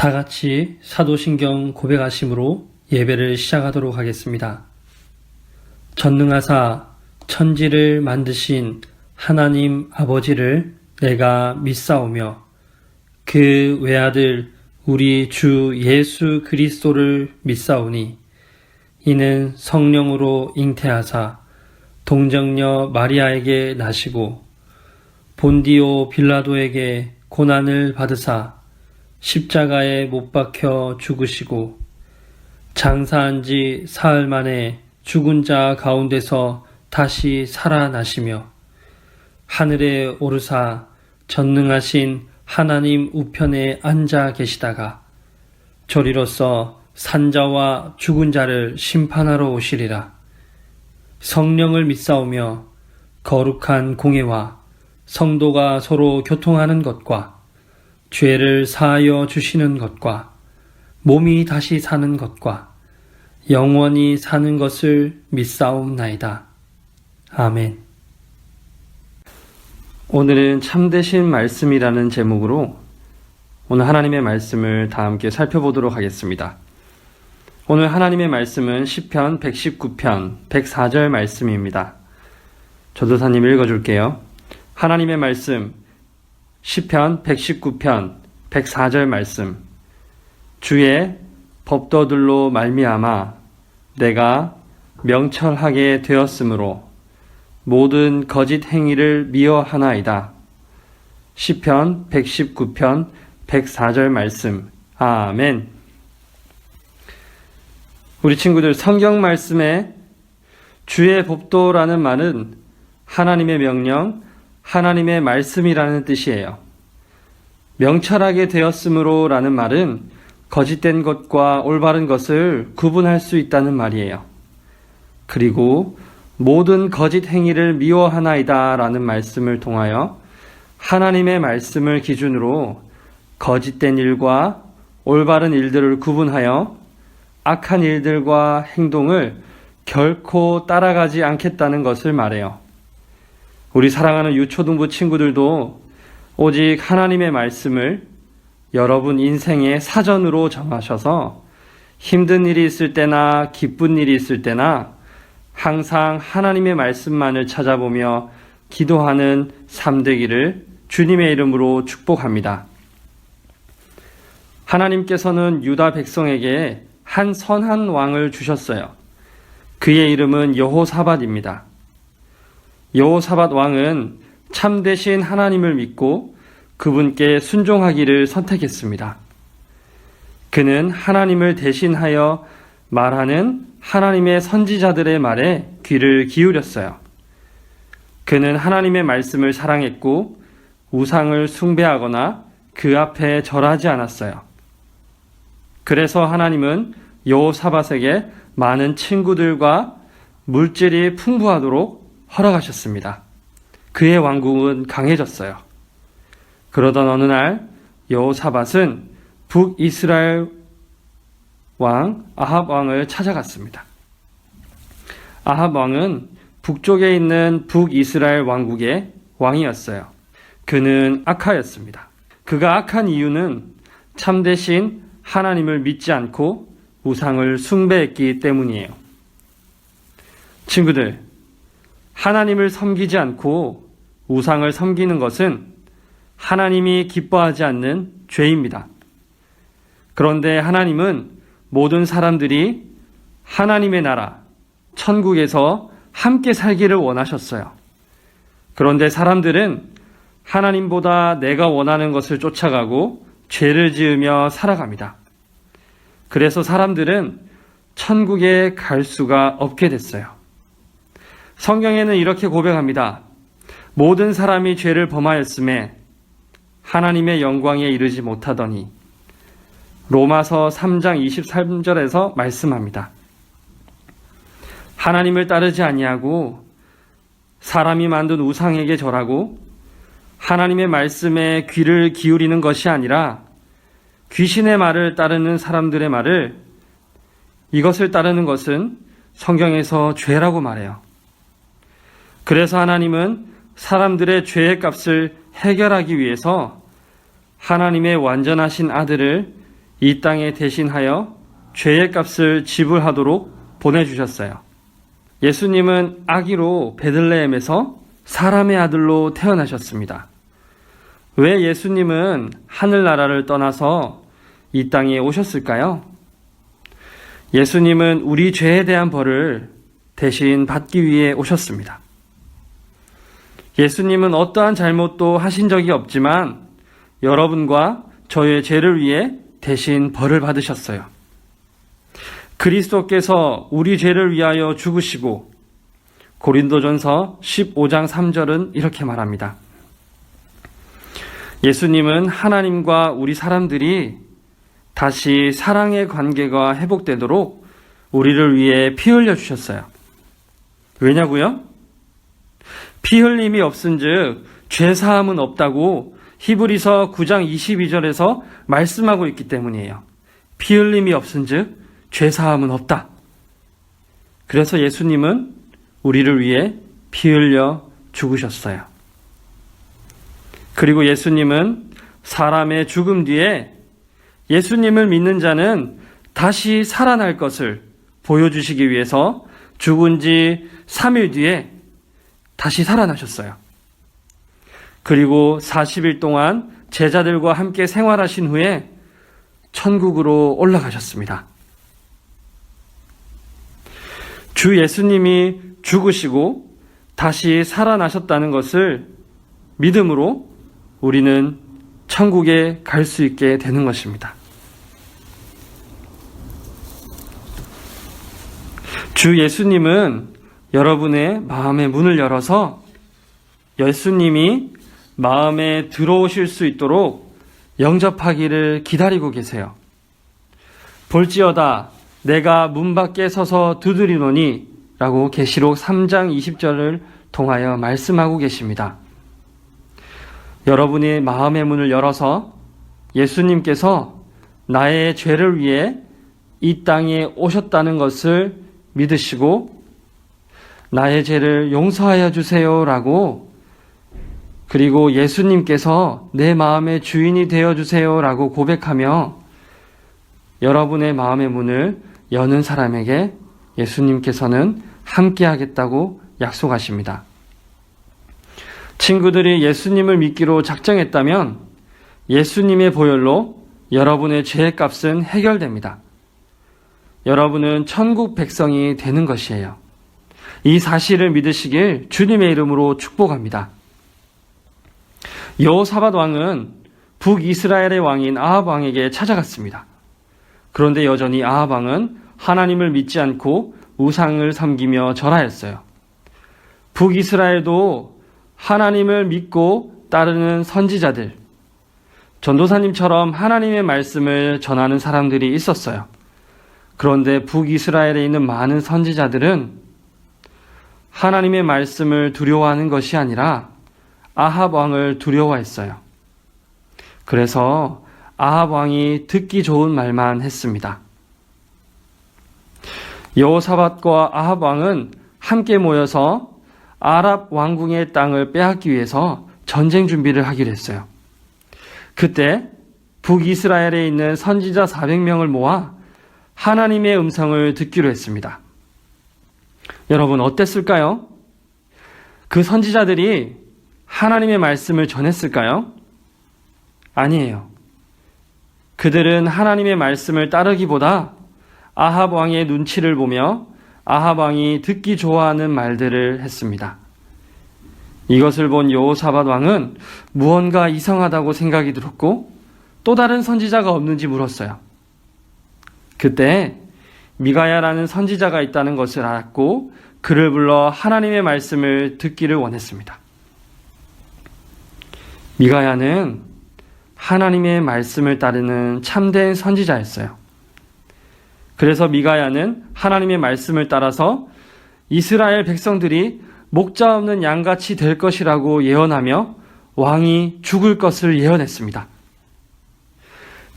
다 같이 사도신경 고백하심으로 예배를 시작하도록 하겠습니다. 전능하사 천지를 만드신 하나님 아버지를 내가 믿사오며 그 외아들 우리 주 예수 그리스도를 믿사오니 이는 성령으로 잉태하사 동정녀 마리아에게 나시고 본디오 빌라도에게 고난을 받으사 십자가에 못 박혀 죽으시고 장사한 지 사흘 만에 죽은 자 가운데서 다시 살아나시며 하늘에 오르사 전능하신 하나님 우편에 앉아 계시다가 저리로서 산자와 죽은 자를 심판하러 오시리라. 성령을 믿사오며 거룩한 공예와 성도가 서로 교통하는 것과 죄를 사하여 주시는 것과 몸이 다시 사는 것과 영원히 사는 것을 믿사옵나이다. 아멘. 오늘은 참되신 말씀이라는 제목으로 오늘 하나님의 말씀을 다 함께 살펴보도록 하겠습니다. 오늘 하나님의 말씀은 시편 119편 104절 말씀입니다. 전도사님 읽어줄게요. 하나님의 말씀 시편 119편 104절 말씀. 주의 법도들로 말미암아 내가 명철하게 되었으므로 모든 거짓 행위를 미워하나이다. 시편 119편 104절 말씀. 아멘. 우리 친구들, 성경 말씀에 주의 법도라는 말은 하나님의 명령, 하나님의 말씀이라는 뜻이에요. 명철하게 되었으므로 라는 말은 거짓된 것과 올바른 것을 구분할 수 있다는 말이에요. 그리고 모든 거짓 행위를 미워하나이다 라는 말씀을 통하여 하나님의 말씀을 기준으로 거짓된 일과 올바른 일들을 구분하여 악한 일들과 행동을 결코 따라가지 않겠다는 것을 말해요. 우리 사랑하는 유초등부 친구들도 오직 하나님의 말씀을 여러분 인생의 사전으로 정하셔서 힘든 일이 있을 때나 기쁜 일이 있을 때나 항상 하나님의 말씀만을 찾아보며 기도하는 삶 되기를 주님의 이름으로 축복합니다. 하나님께서는 유다 백성에게 한 선한 왕을 주셨어요. 그의 이름은 여호사밧입니다. 여호사밧 왕은 참되신 하나님을 믿고 그분께 순종하기를 선택했습니다. 그는 하나님을 대신하여 말하는 하나님의 선지자들의 말에 귀를 기울였어요. 그는 하나님의 말씀을 사랑했고 우상을 숭배하거나 그 앞에 절하지 않았어요. 그래서 하나님은 여호사밧에게 많은 친구들과 물질이 풍부하도록 허락하셨습니다. 그의 왕국은 강해졌어요. 그러던 어느 날 여호사밧은 북이스라엘 왕 아합 왕을 찾아갔습니다. 아합 왕은 북쪽에 있는 북이스라엘 왕국의 왕이었어요. 그는 악하였습니다. 그가 악한 이유는 참되신 하나님을 믿지 않고 우상을 숭배했기 때문이에요. 친구들, 하나님을 섬기지 않고 우상을 섬기는 것은 하나님이 기뻐하지 않는 죄입니다. 그런데 하나님은 모든 사람들이 하나님의 나라, 천국에서 함께 살기를 원하셨어요. 그런데 사람들은 하나님보다 내가 원하는 것을 쫓아가고 죄를 지으며 살아갑니다. 그래서 사람들은 천국에 갈 수가 없게 됐어요. 성경에는 이렇게 고백합니다. 모든 사람이 죄를 범하였음에 하나님의 영광에 이르지 못하더니. 로마서 3장 23절에서 말씀합니다. 하나님을 따르지 아니하고 사람이 만든 우상에게 절하고 하나님의 말씀에 귀를 기울이는 것이 아니라 귀신의 말을 따르는 사람들의 말을, 이것을 따르는 것은 성경에서 죄라고 말해요. 그래서 하나님은 사람들의 죄의 값을 해결하기 위해서 하나님의 완전하신 아들을 이 땅에 대신하여 죄의 값을 지불하도록 보내주셨어요. 예수님은 아기로 베들레헴에서 사람의 아들로 태어나셨습니다. 왜 예수님은 하늘나라를 떠나서 이 땅에 오셨을까요? 예수님은 우리 죄에 대한 벌을 대신 받기 위해 오셨습니다. 예수님은 어떠한 잘못도 하신 적이 없지만 여러분과 저의 죄를 위해 대신 벌을 받으셨어요. 그리스도께서 우리 죄를 위하여 죽으시고 고린도전서 15장 3절은 이렇게 말합니다. 예수님은 하나님과 우리 사람들이 다시 사랑의 관계가 회복되도록 우리를 위해 피 흘려 주셨어요. 왜냐고요? 피 흘림이 없은즉 죄 사함은 없다고 히브리서 9장 22절에서 말씀하고 있기 때문이에요. 피 흘림이 없은즉 죄 사함은 없다. 그래서 예수님은 우리를 위해 피 흘려 죽으셨어요. 그리고 예수님은 사람의 죽음 뒤에 예수님을 믿는 자는 다시 살아날 것을 보여주시기 위해서 죽은 지 3일 뒤에 다시 살아나셨어요. 그리고 40일 동안 제자들과 함께 생활하신 후에 천국으로 올라가셨습니다. 주 예수님이 죽으시고 다시 살아나셨다는 것을 믿음으로 우리는 천국에 갈 수 있게 되는 것입니다. 주 예수님은 여러분의 마음의 문을 열어서 예수님이 마음에 들어오실 수 있도록 영접하기를 기다리고 계세요. 볼지어다 내가 문 밖에 서서 두드리노니 라고 계시록 3장 20절을 통하여 말씀하고 계십니다. 여러분이 마음의 문을 열어서 예수님께서 나의 죄를 위해 이 땅에 오셨다는 것을 믿으시고 나의 죄를 용서하여 주세요 라고, 그리고 예수님께서 내 마음의 주인이 되어 주세요 라고 고백하며 여러분의 마음의 문을 여는 사람에게 예수님께서는 함께 하겠다고 약속하십니다. 친구들이 예수님을 믿기로 작정했다면 예수님의 보혈로 여러분의 죄의 값은 해결됩니다. 여러분은 천국 백성이 되는 것이에요. 이 사실을 믿으시길 주님의 이름으로 축복합니다. 여호사밧 왕은 북이스라엘의 왕인 아합 왕에게 찾아갔습니다. 그런데 여전히 아합 왕은 하나님을 믿지 않고 우상을 섬기며 절하였어요. 북이스라엘도 하나님을 믿고 따르는 선지자들, 전도사님처럼 하나님의 말씀을 전하는 사람들이 있었어요. 그런데 북이스라엘에 있는 많은 선지자들은 하나님의 말씀을 두려워하는 것이 아니라 아합 왕을 두려워했어요. 그래서 아합 왕이 듣기 좋은 말만 했습니다. 여호사밧과 아합 왕은 함께 모여서 아랍 왕궁의 땅을 빼앗기 위해서 전쟁 준비를 하기로 했어요. 그때 북이스라엘에 있는 선지자 400명을 모아 하나님의 음성을 듣기로 했습니다. 여러분 어땠을까요? 그 선지자들이 하나님의 말씀을 전했을까요? 아니에요. 그들은 하나님의 말씀을 따르기보다 아합 왕의 눈치를 보며 아합 왕이 듣기 좋아하는 말들을 했습니다. 이것을 본 여호사밧 왕은 무언가 이상하다고 생각이 들었고 또 다른 선지자가 없는지 물었어요. 그때 미가야라는 선지자가 있다는 것을 알았고 그를 불러 하나님의 말씀을 듣기를 원했습니다. 미가야는 하나님의 말씀을 따르는 참된 선지자였어요. 그래서 미가야는 하나님의 말씀을 따라서 이스라엘 백성들이 목자 없는 양같이 될 것이라고 예언하며 왕이 죽을 것을 예언했습니다.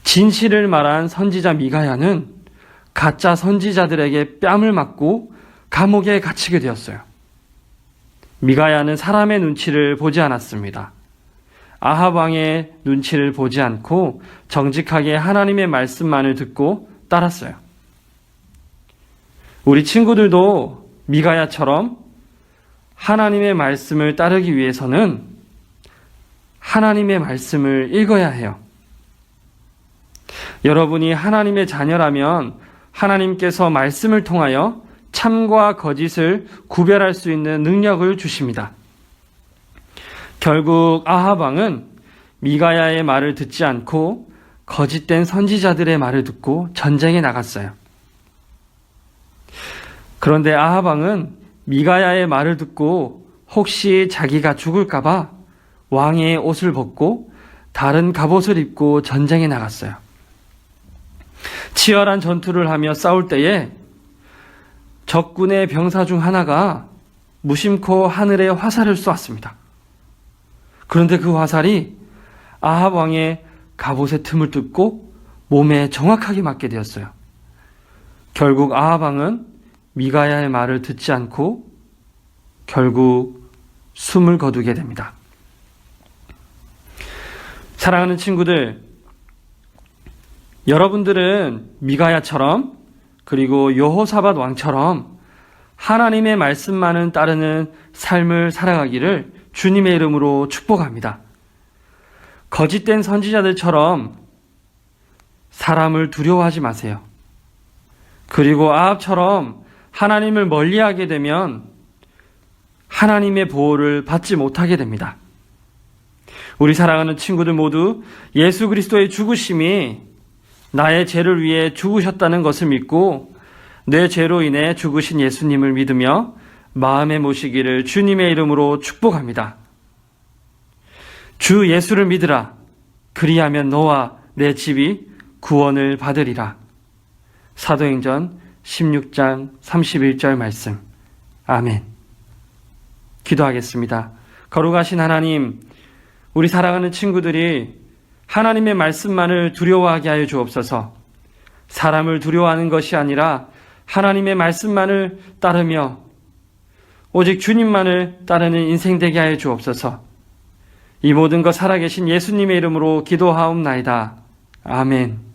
진실을 말한 선지자 미가야는 가짜 선지자들에게 뺨을 맞고 감옥에 갇히게 되었어요. 미가야는 사람의 눈치를 보지 않았습니다. 아합 왕의 눈치를 보지 않고 정직하게 하나님의 말씀만을 듣고 따랐어요. 우리 친구들도 미가야처럼 하나님의 말씀을 따르기 위해서는 하나님의 말씀을 읽어야 해요. 여러분이 하나님의 자녀라면 하나님께서 말씀을 통하여 참과 거짓을 구별할 수 있는 능력을 주십니다. 결국 아합 왕은 미가야의 말을 듣지 않고 거짓된 선지자들의 말을 듣고 전쟁에 나갔어요. 그런데 아합 왕은 미가야의 말을 듣고 혹시 자기가 죽을까봐 왕의 옷을 벗고 다른 갑옷을 입고 전쟁에 나갔어요. 치열한 전투를 하며 싸울 때에 적군의 병사 중 하나가 무심코 하늘에 화살을 쏘았습니다. 그런데 그 화살이 아합 왕의 갑옷의 틈을 뚫고 몸에 정확하게 맞게 되었어요. 결국 아합 왕은 미가야의 말을 듣지 않고 결국 숨을 거두게 됩니다. 사랑하는 친구들, 여러분들은 미가야처럼 그리고 여호사밧 왕처럼 하나님의 말씀만을 따르는 삶을 살아가기를 주님의 이름으로 축복합니다. 거짓된 선지자들처럼 사람을 두려워하지 마세요. 그리고 아합처럼 하나님을 멀리하게 되면 하나님의 보호를 받지 못하게 됩니다. 우리 사랑하는 친구들 모두 예수 그리스도의 죽으심이 나의 죄를 위해 죽으셨다는 것을 믿고 내 죄로 인해 죽으신 예수님을 믿으며 마음에 모시기를 주님의 이름으로 축복합니다. 주 예수를 믿으라. 그리하면 너와 내 집이 구원을 받으리라. 사도행전 16장 31절 말씀. 아멘. 기도하겠습니다. 거룩하신 하나님, 우리 사랑하는 친구들이 하나님의 말씀만을 두려워하게 하여 주옵소서. 사람을 두려워하는 것이 아니라 하나님의 말씀만을 따르며 오직 주님만을 따르는 인생 되게 하여 주옵소서. 이 모든 것 살아계신 예수님의 이름으로 기도하옵나이다. 아멘.